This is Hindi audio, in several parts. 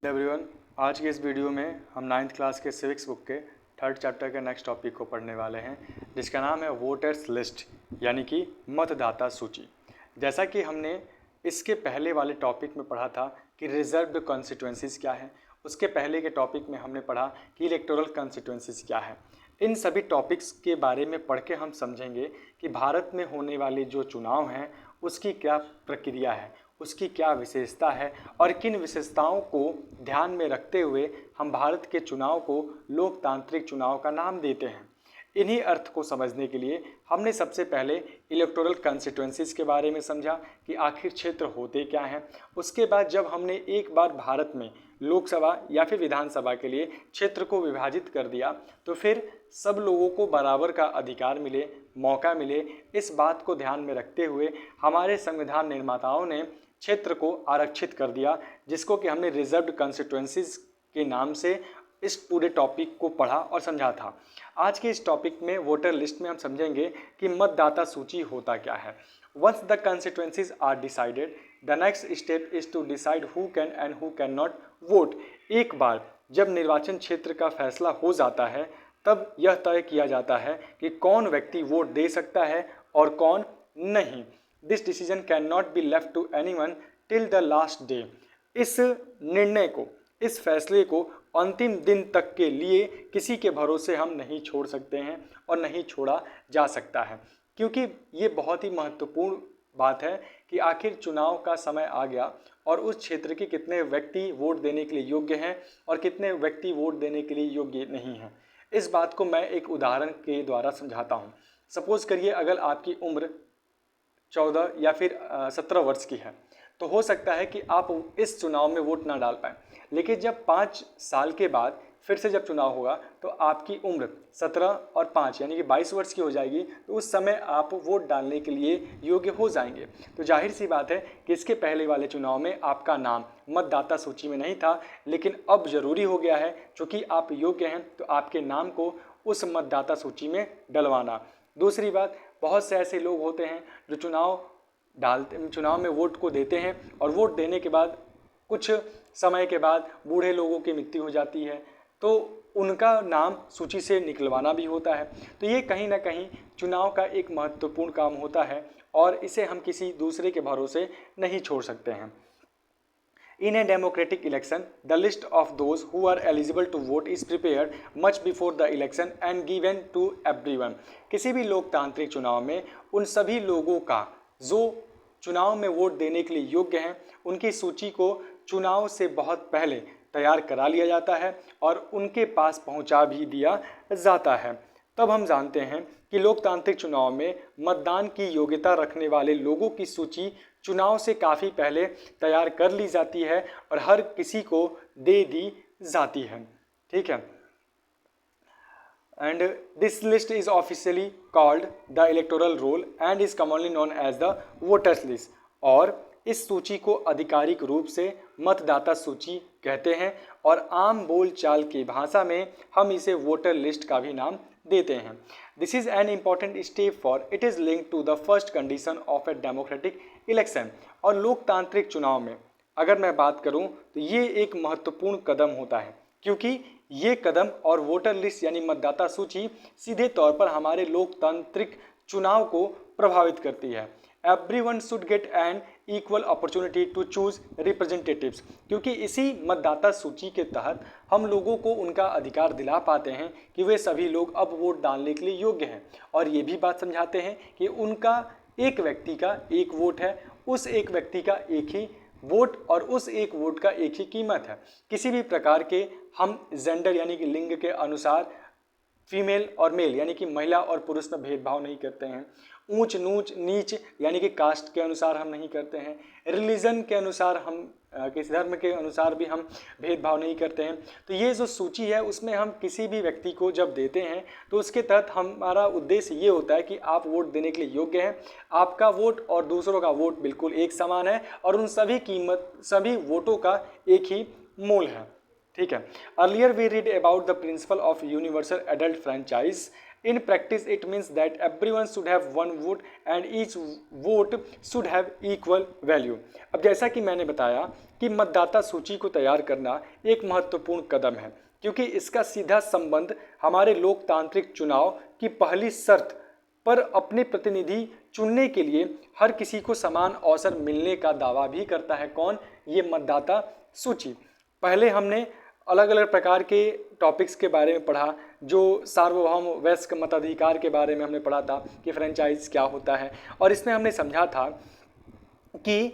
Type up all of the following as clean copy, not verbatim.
एवरीवन, आज के इस वीडियो में हम 9th क्लास के सिविक्स बुक के 3rd चैप्टर के नेक्स्ट टॉपिक को पढ़ने वाले हैं, जिसका नाम है वोटर्स लिस्ट यानी कि मतदाता सूची। जैसा कि हमने इसके पहले वाले टॉपिक में पढ़ा था कि रिजर्व्ड कॉन्स्टिट्यूएंसीज क्या है, उसके पहले के टॉपिक में हमने पढ़ा कि इलेक्टोरल कॉन्स्टिट्यूएंसीज क्या है। इन सभी टॉपिक्स के बारे में पढ़ के हम समझेंगे कि भारत में होने वाले जो चुनाव हैं उसकी क्या प्रक्रिया है, उसकी क्या विशेषता है और किन विशेषताओं को ध्यान में रखते हुए हम भारत के चुनाव को लोकतांत्रिक चुनाव का नाम देते हैं। इन्हीं अर्थ को समझने के लिए हमने सबसे पहले इलेक्टोरल कॉन्स्टिट्यूएंसीज के बारे में समझा कि आखिर क्षेत्र होते क्या हैं। उसके बाद जब हमने एक बार भारत में लोकसभा या फिर विधानसभा के लिए क्षेत्र को विभाजित कर दिया तो फिर सब लोगों को बराबर का अधिकार मिले, मौका मिले, इस बात को ध्यान में रखते हुए हमारे संविधान निर्माताओं ने क्षेत्र को आरक्षित कर दिया, जिसको कि हमने रिजर्व्ड कॉन्स्टिट्यूएंसीज के नाम से इस पूरे टॉपिक को पढ़ा और समझा था। आज के इस टॉपिक में वोटर लिस्ट में हम समझेंगे कि मतदाता सूची होता क्या है। Once the constituencies are decided, the next step is to decide who can and who can not vote. एक बार जब निर्वाचन क्षेत्र का फैसला हो जाता है तब यह तय किया जाता है कि कौन व्यक्ति वोट दे सकता है और कौन नहीं। This decision can not be left to anyone till the last day. इस निर्णय को, इस फैसले को अंतिम दिन तक के लिए किसी के भरोसे हम नहीं छोड़ सकते हैं और नहीं छोड़ा जा सकता है, क्योंकि ये बहुत ही महत्वपूर्ण बात है कि आखिर चुनाव का समय आ गया और उस क्षेत्र के कितने व्यक्ति वोट देने के लिए योग्य हैं और कितने व्यक्ति वोट देने के लिए योग्य नहीं हैं। इस बात को मैं एक उदाहरण के द्वारा समझाता हूँ। सपोज करिए अगर आपकी उम्र 14 या फिर 17 वर्ष की है तो हो सकता है कि आप इस चुनाव में वोट ना डाल पाएँ, लेकिन जब 5 साल के बाद फिर से जब चुनाव होगा तो आपकी उम्र 17 और 5 यानी कि 22 वर्ष की हो जाएगी, तो उस समय आप वोट डालने के लिए योग्य हो जाएंगे। तो जाहिर सी बात है कि इसके पहले वाले चुनाव में आपका नाम मतदाता सूची में नहीं था, लेकिन अब ज़रूरी हो गया है, चूँकि आप योग्य हैं तो आपके नाम को उस मतदाता सूची में डलवाना। दूसरी बात, बहुत से ऐसे लोग होते हैं जो चुनाव में वोट को देते हैं और वोट देने के बाद कुछ समय के बाद बूढ़े लोगों की मृत्यु हो जाती है, तो उनका नाम सूची से निकलवाना भी होता है। तो ये कहीं ना कहीं चुनाव का एक महत्वपूर्ण काम होता है और इसे हम किसी दूसरे के भरोसे नहीं छोड़ सकते हैं। In a democratic election, the list of those who are eligible to vote is prepared much before the election and given to everyone. किसी भी लोकतांत्रिक चुनाव में उन सभी लोगों का जो चुनाव में वोट देने के लिए योग्य हैं, उनकी सूची को चुनाव से बहुत पहले तैयार करा लिया जाता है और उनके पास पहुंचा भी दिया जाता है। तब हम जानते हैं कि लोकतांत्रिक चुनाव में मतदान की योग्यता रखने वाले लोगों की सूची चुनाव से काफ़ी पहले तैयार कर ली जाती है और हर किसी को दे दी जाती है। ठीक है। And this list is officially called the electoral roll and is commonly known as the voters list. और इस सूची को आधिकारिक रूप से मतदाता सूची कहते हैं और आम बोलचाल की भाषा में हम इसे वोटर लिस्ट का भी नाम देते हैं। This is an important step for it is link to the first condition of a democratic election. और लोकतांत्रिक चुनाव में अगर मैं बात करूं तो ये एक महत्वपूर्ण कदम होता है, क्योंकि ये कदम और वोटर लिस्ट यानी मतदाता सूची सीधे तौर पर हमारे लोकतांत्रिक चुनाव को प्रभावित करती है। Everyone should get an equal opportunity to choose representatives, क्योंकि इसी मतदाता सूची के तहत हम लोगों को उनका अधिकार दिला पाते हैं कि वे सभी लोग अब वोट डालने के लिए योग्य हैं, और ये भी बात समझाते हैं कि उनका एक व्यक्ति का एक वोट है, उस एक व्यक्ति का एक ही वोट और उस एक वोट का एक ही कीमत है। किसी भी प्रकार के हम जेंडर यानी कि लिंग के अनुसार फीमेल और मेल यानी कि महिला और पुरुष में भेदभाव नहीं करते हैं। ऊंच नीच यानी कि कास्ट के अनुसार हम नहीं करते हैं। रिलीजन के अनुसार हम किसी धर्म के अनुसार भी हम भेदभाव नहीं करते हैं। तो ये जो सूची है उसमें हम किसी भी व्यक्ति को जब देते हैं तो उसके तहत हमारा उद्देश्य ये होता है कि आप वोट देने के लिए योग्य हैं, आपका वोट और दूसरों का वोट बिल्कुल एक समान है और उन सभी वोटों का एक ही मूल है। ठीक है। Earlier we read about the principle of universal adult franchise in practice it means that everyone should have one vote and each vote should have equal value. अब जैसा कि मैंने बताया कि मतदाता सूची को तैयार करना एक महत्वपूर्ण कदम है, क्योंकि इसका सीधा संबंध हमारे लोकतांत्रिक चुनाव की पहली शर्त पर अपने प्रतिनिधि चुनने के लिए हर किसी को समान अवसर मिलने का दावा भी करता है। कौन? ये मतदाता सूची। पहले हमने अलग अलग प्रकार के टॉपिक्स के बारे में पढ़ा, जो सार्वभौम वयस्क मताधिकार के बारे में हमने पढ़ा था कि फ्रेंचाइज क्या होता है, और इसमें हमने समझा था कि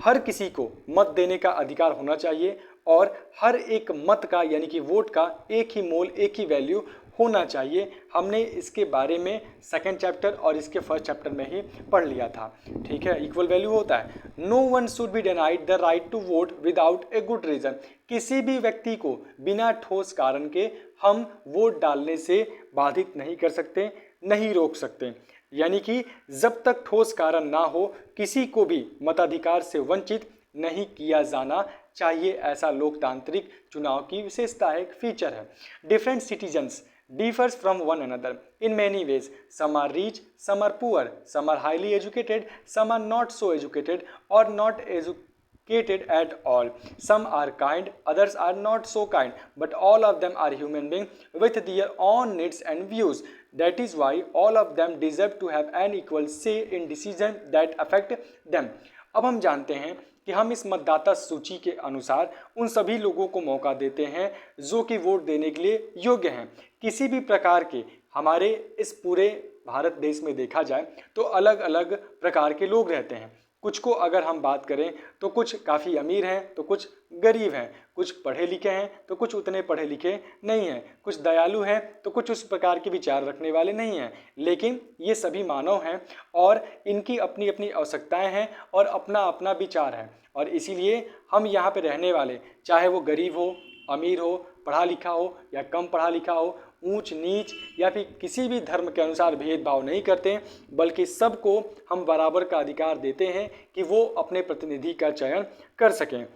हर किसी को मत देने का अधिकार होना चाहिए और हर एक मत का यानी कि वोट का एक ही मोल, एक ही वैल्यू होना चाहिए। हमने इसके बारे में सेकंड चैप्टर और इसके फर्स्ट चैप्टर में ही पढ़ लिया था। ठीक है, इक्वल वैल्यू होता है। No one should be denied the right to vote without a good reason. किसी भी व्यक्ति को बिना ठोस कारण के हम वोट डालने से बाधित नहीं कर सकते, नहीं रोक सकते। यानी कि जब तक ठोस कारण ना हो किसी को भी मताधिकार से वंचित नहीं किया जाना चाहिए। ऐसा लोकतांत्रिक चुनाव की विशेषता है, एक फीचर है। Different citizens differs from one another in many ways. Some are rich, some are poor, some are highly educated, some are not so educated or not educated at all. Some are kind, others are not so kind, but all of them are human beings with their own needs and views. That is why all of them deserve to have an equal say in decisions that affect them. अब हम जानते हैं कि हम इस मतदाता सूची के अनुसार उन सभी लोगों को मौका देते हैं जो कि वोट देने के लिए योग्य हैं। किसी भी प्रकार के हमारे इस पूरे भारत देश में देखा जाए तो अलग अलग प्रकार के लोग रहते हैं। कुछ को अगर हम बात करें तो कुछ काफ़ी अमीर हैं तो कुछ गरीब हैं, कुछ पढ़े लिखे हैं तो कुछ उतने पढ़े लिखे नहीं हैं, कुछ दयालु हैं तो कुछ उस प्रकार के विचार रखने वाले नहीं हैं। लेकिन ये सभी मानव हैं और इनकी अपनी अपनी आवश्यकताएं हैं और अपना अपना विचार है, और इसीलिए हम यहाँ पे रहने वाले, चाहे वो गरीब हो, अमीर हो, पढ़ा लिखा हो या कम पढ़ा लिखा हो, ऊंच नीच या फिर किसी भी धर्म के अनुसार भेदभाव नहीं करते, बल्कि सबको हम बराबर का अधिकार देते हैं कि वो अपने प्रतिनिधि का चयन कर सकें।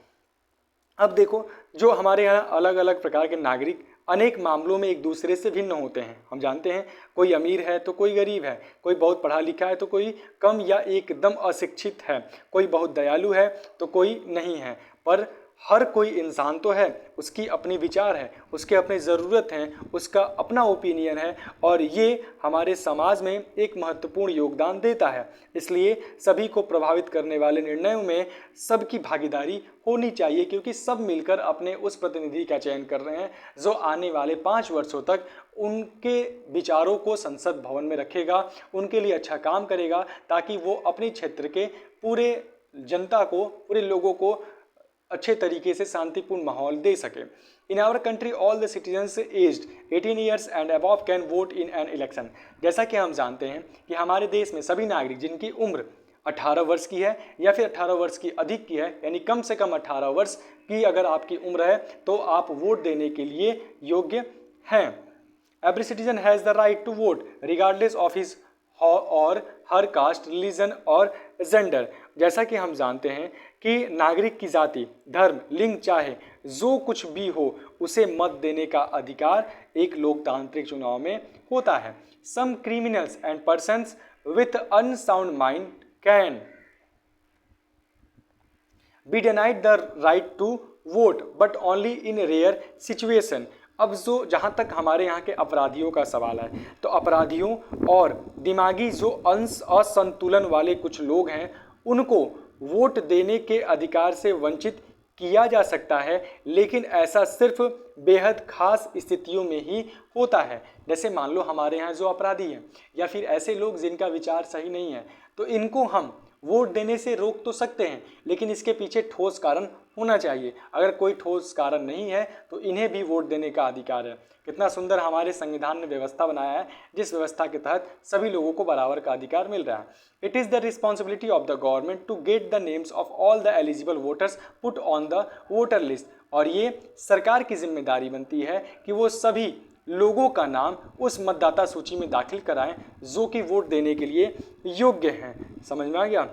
अब देखो, जो हमारे यहाँ अलग अलग प्रकार के नागरिक अनेक मामलों में एक दूसरे से भिन्न होते हैं। हम जानते हैं कोई अमीर है तो कोई गरीब है, कोई बहुत पढ़ा लिखा है तो कोई कम या एकदम अशिक्षित है, कोई बहुत दयालु है तो कोई नहीं है, पर हर कोई इंसान तो है, उसकी अपनी विचार है, उसके अपने ज़रूरत हैं, उसका अपना ओपिनियन है, और ये हमारे समाज में एक महत्वपूर्ण योगदान देता है। इसलिए सभी को प्रभावित करने वाले निर्णयों में सबकी भागीदारी होनी चाहिए, क्योंकि सब मिलकर अपने उस प्रतिनिधि का चयन कर रहे हैं जो आने वाले 5 वर्षों तक उनके विचारों को संसद भवन में रखेगा, उनके लिए अच्छा काम करेगा, ताकि वो अपने क्षेत्र के पूरे जनता को, पूरे लोगों को अच्छे तरीके से शांतिपूर्ण माहौल दे सके। In our country all the citizens aged 18 years and above can vote in an election. जैसा कि हम जानते हैं कि हमारे देश में सभी नागरिक जिनकी उम्र 18 वर्ष की है या फिर 18 वर्ष की अधिक की है, यानी कम से कम 18 वर्ष की अगर आपकी उम्र है तो आप वोट देने के लिए योग्य हैं। Every citizen has the right to vote regardless of his or her caste, religion or gender. जैसा कि हम जानते हैं कि नागरिक की जाति, धर्म, लिंग चाहे जो कुछ भी हो, उसे मत देने का अधिकार एक लोकतांत्रिक चुनाव में होता है। Some criminals and persons with unsound mind can be denied the right to vote but only in rare situation. अब जो जहाँ तक हमारे यहाँ के अपराधियों का सवाल है, तो अपराधियों और दिमागी जो असंतुलन वाले कुछ लोग हैं, उनको वोट देने के अधिकार से वंचित किया जा सकता है, लेकिन ऐसा सिर्फ बेहद खास स्थितियों में ही होता है। जैसे मान लो हमारे यहाँ जो अपराधी हैं या फिर ऐसे लोग जिनका विचार सही नहीं है, तो इनको हम वोट देने से रोक तो सकते हैं, लेकिन इसके पीछे ठोस कारण होना चाहिए। अगर कोई ठोस कारण नहीं है तो इन्हें भी वोट देने का अधिकार है। कितना सुंदर हमारे संविधान ने व्यवस्था बनाया है, जिस व्यवस्था के तहत सभी लोगों को बराबर का अधिकार मिल रहा है। It is the responsibility of the government to get the names of all the eligible voters put on the voter list. और ये सरकार की जिम्मेदारी बनती है कि वो सभी लोगों का नाम उस मतदाता सूची में दाखिल कराएं जो कि वोट देने के लिए योग्य हैं। समझ में आ गया?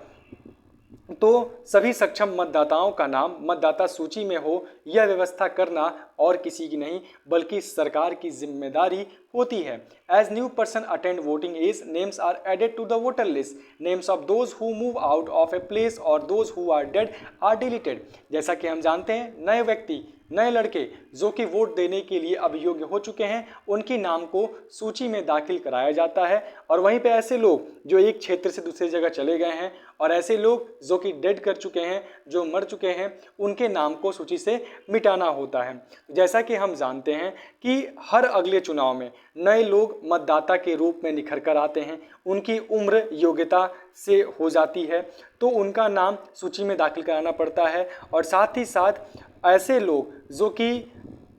तो सभी सक्षम मतदाताओं का नाम मतदाता सूची में हो, यह व्यवस्था करना और किसी की नहीं बल्कि सरकार की जिम्मेदारी होती है। As new person attend voting age, names are added to the voter list, names of those who move out of a place और those who are dead are deleted. जैसा कि हम जानते हैं, नए व्यक्ति, नए लड़के जो कि वोट देने के लिए अब योग्य हो चुके हैं, उनके नाम को सूची में दाखिल कराया जाता है। और वहीं पे ऐसे लोग जो एक क्षेत्र से दूसरी जगह चले गए हैं और ऐसे लोग जो कि डेड कर चुके हैं, जो मर चुके हैं, उनके नाम को सूची से मिटाना होता है। जैसा कि हम जानते हैं कि हर अगले चुनाव में नए लोग मतदाता के रूप में निखर कर आते हैं, उनकी उम्र योग्यता से हो जाती है तो उनका नाम सूची में दाखिल कराना पड़ता है। और साथ ही साथ ऐसे लोग जो कि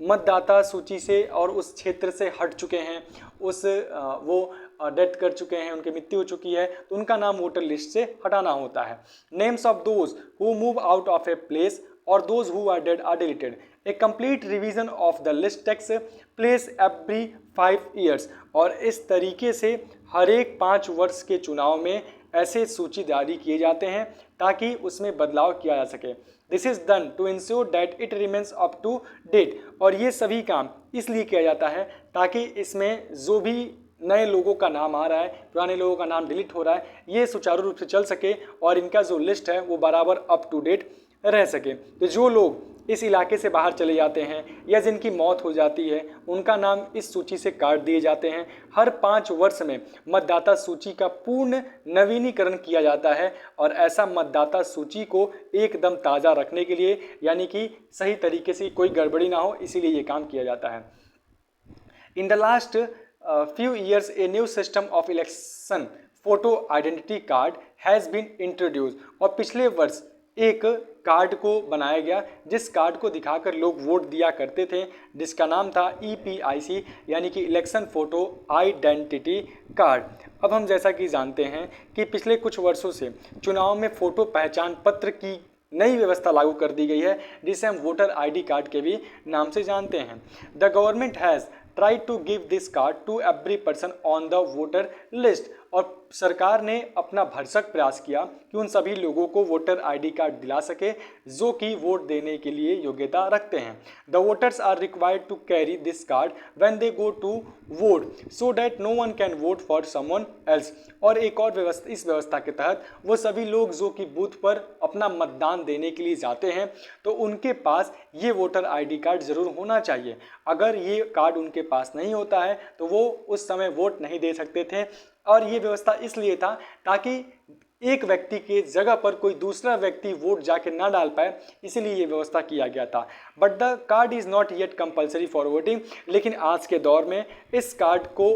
मतदाता सूची से और उस क्षेत्र से हट चुके हैं, वो डेथ कर चुके हैं, उनकी मृत्यु हो चुकी है, तो उनका नाम वोटर लिस्ट से हटाना होता है। Names of those who move out of a place और those who are dead are deleted. A complete revision of the list takes place every 5 years। और इस तरीके से हर एक 5 वर्ष के चुनाव में ऐसे सूची जारी किए जाते हैं ताकि उसमें बदलाव किया जा सके। This is done to ensure that it remains up to date. और ये सभी काम इसलिए किया जाता है ताकि इसमें जो भी नए लोगों का नाम आ रहा है, पुराने लोगों का नाम डिलीट हो रहा है, ये सुचारू रूप से चल सके और इनका जो लिस्ट है वो बराबर अप टू डेट रह सके। तो जो लोग इस इलाके से बाहर चले जाते हैं या जिनकी मौत हो जाती है, उनका नाम इस सूची से काट दिए जाते हैं। हर 5 वर्ष में मतदाता सूची का पूर्ण नवीनीकरण किया जाता है और ऐसा मतदाता सूची को एकदम ताज़ा रखने के लिए, यानी कि सही तरीके से कोई गड़बड़ी ना हो, इसीलिए ये काम किया जाता है। In the last few years a new system of election photo identity card has been introduced। और पिछले वर्ष एक कार्ड को बनाया गया जिस कार्ड को दिखाकर लोग वोट दिया करते थे, जिसका नाम था EPIC यानी कि इलेक्शन फोटो आइडेंटिटी कार्ड। अब हम जैसा कि जानते हैं कि पिछले कुछ वर्षों से चुनाव में फ़ोटो पहचान पत्र की नई व्यवस्था लागू कर दी गई है जिसे हम वोटर ID कार्ड के भी नाम से जानते हैं। The government has try to give this card to every person on the voter list. और सरकार ने अपना भरसक प्रयास किया कि उन सभी लोगों को वोटर ID कार्ड दिला सके जो कि वोट देने के लिए योग्यता रखते हैं। The voters are required to carry this card when they go to vote so that no one can vote for someone else. और एक और व्यवस्था, इस व्यवस्था के तहत वो सभी लोग जो कि बूथ पर अपना मतदान देने के लिए जाते हैं तो उनके पास ये वोटर ID कार्ड ज़रूर होना चाहिए। अगर ये कार्ड उनके पास नहीं होता है तो वो उस समय वोट नहीं दे सकते थे। और ये व्यवस्था इसलिए था ताकि एक व्यक्ति के जगह पर कोई दूसरा व्यक्ति वोट जाके ना डाल पाए, इसीलिए ये व्यवस्था किया गया था। But the card is not yet compulsory for voting. लेकिन आज के दौर में इस कार्ड को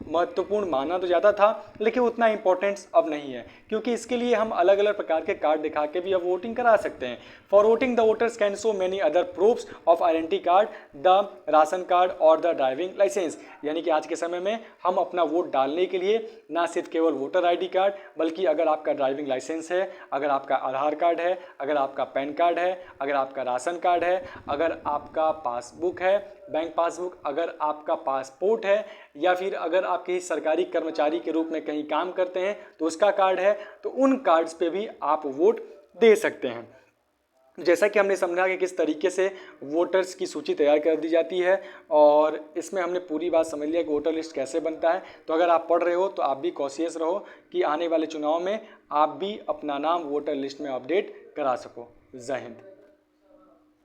महत्वपूर्ण माना तो जाता था लेकिन उतना इंपॉर्टेंस अब नहीं है, क्योंकि इसके लिए हम अलग अलग प्रकार के कार्ड दिखा के भी अब वोटिंग करा सकते हैं। For voting the voters can show many other proofs of identity card, the ration card और द ड्राइविंग लाइसेंस। यानी कि आज के समय में हम अपना वोट डालने के लिए ना सिर्फ केवल वोटर ID कार्ड बल्कि अगर आपका ड्राइविंग लाइसेंस है, अगर आपका आधार कार्ड है, अगर आपका पैन कार्ड है, अगर आपका राशन कार्ड है, अगर आपका पासबुक है, बैंक पासबुक, अगर आपका पासपोर्ट है, या फिर अगर आप किसी सरकारी कर्मचारी के रूप में कहीं काम करते हैं तो उसका कार्ड है, तो उन कार्ड्स पे भी आप वोट दे सकते हैं। जैसा कि हमने समझा कि किस तरीके से वोटर्स की सूची तैयार कर दी जाती है और इसमें हमने पूरी बात समझ लिया कि वोटर लिस्ट कैसे बनता है। तो अगर आप पढ़ रहे हो तो आप भी कॉशियस रहो कि आने वाले चुनाव में आप भी अपना नाम वोटर लिस्ट में अपडेट करा सको। जय हिंद।